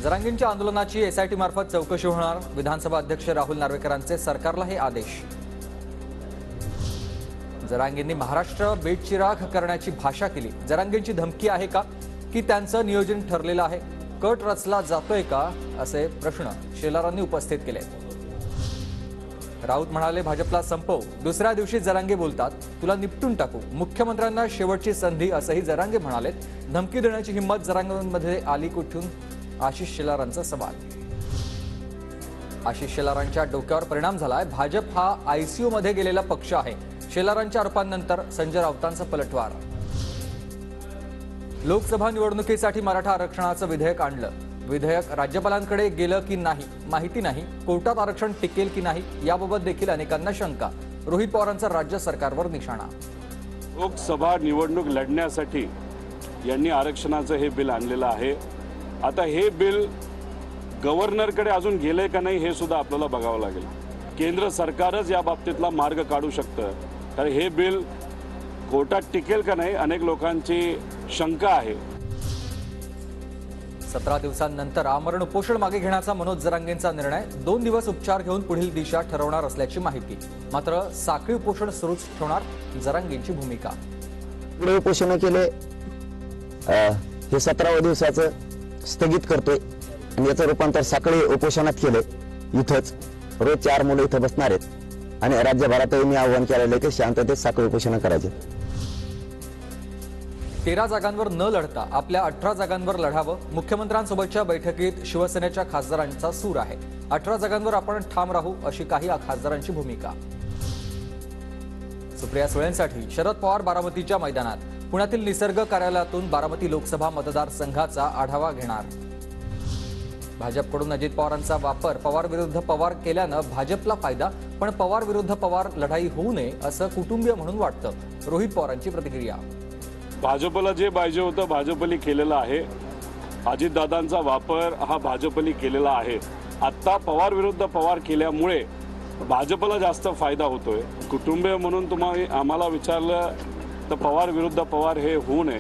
जरांगेंच्या आंदोलनाची एसआयटी मार्फत चौकशी होणार। विधानसभा अध्यक्ष राहुल नार्वेकरांचे सरकारला हे आदेश। जरांगेंनी महाराष्ट्र बेटचिराग करण्याची भाषा केली। जरांगेंची धमकी आहे का की त्यांचं नियोजन ठरलेलं आहे? कट रचला जातोय का असे प्रश्न शेलारांनी उपस्थित केले। राऊत म्हणाले, भाजपला संपव। दुसऱ्या दिवशी जरांगे बोलतात, तुला निपटून टाकू। मुख्यमंत्र्यांना शेवटची संधी असंही जरांगे म्हणालेत। धमकी देण्याची हिंमत जरांगेंमध्ये आली कुठून? आशिष शेलारांचा सवाल। आशिष शेलारांच्या डोक्यावर परिणाम झालाय। भाजप हा आयसीयू मध्ये गेलेला पक्ष आहे। शेलारांच्या आरोपांनंतर संजय राऊतांचा पलटवार। लोकसभा निवडणुकीसाठी मराठा आरक्षणाचं विधेयक आणलं। विधेयक राज्यपालांकडे गेलं की नाही माहिती नाही। कोर्टात आरक्षण टिकेल की नाही याबाबत देखील अनेकांना शंका। रोहित पवारांचा राज्य सरकारवर निशाणा। लोकसभा निवडणूक लढण्यासाठी यांनी आरक्षणाचं हे बिल आणलेलं आहे। आता हे बिल गव्हर्नरकडे अजून गेले का नाही हे सुद्धा आपल्याला बघावं लागेल। केंद्र सरकारच या बाबतीतला मार्ग काढू शकतं, कारण हे बिल कोर्टात टिकेल का नाही अनेक लोकांची शंका आहे। 17 दिवसांनंतर आमरण उपोषण मागे घेण्याचा मनोज जरांगेंचा निर्णय। 2 दिवस उपचार घेऊन पुढील दिशा ठरवणार असल्याची माहिती। मात्र साखळी उपोषण सुरूच ठेवणार जरांगेंची भूमिका। उपोषण केले हे 17व्या दिवसाचं स्थगित करतोय आणि याचं रूपांतर साखळी उपोषणात केलंय। इथंच रोज 4 मुलं इथं बसणार आहेत आणि राज्यभरातही मी आव्हान केलेलं आहे की शांततेत साखळी उपोषण करायचे। 13 जागांवर न लढता आपल्या 18 जागांवर लढावं। मुख्यमंत्र्यांसोबतच्या बैठकीत शिवसेनेच्या खासदारांचा सूर आहे। 18 जागांवर आपण ठाम राहू अशी काही खासदारांची भूमिका। सुप्रिया सुळेंसाठी शरद पवार बारामतीच्या मैदानात। पुण्यातील निसर्ग कार्यालयातून बारामती लोकसभा मतदारसंघाचा आढावा घेणार। भाजपकडून अजित पवारांचा वापर पवार विरुद्ध पवार केल्यानं भाजपला फायदा, पण पवार विरुद्ध पवार लढाई होऊ नये असं कुटुंबीय म्हणून वाटतं। रोहित पवारांची प्रतिक्रिया। भाजपला जे पाहिजे होतं भाजपली केलेलं आहे। अजितदादांचा वापर हा भाजपली केलेला आहे। आता पवार विरुद्ध पवार केल्यामुळे भाजपला जास्त फायदा होतोय। कुटुंबीय म्हणून तुम्हाला आम्हाला विचारलं तर पवार विरुद्ध पवार हे होऊ नये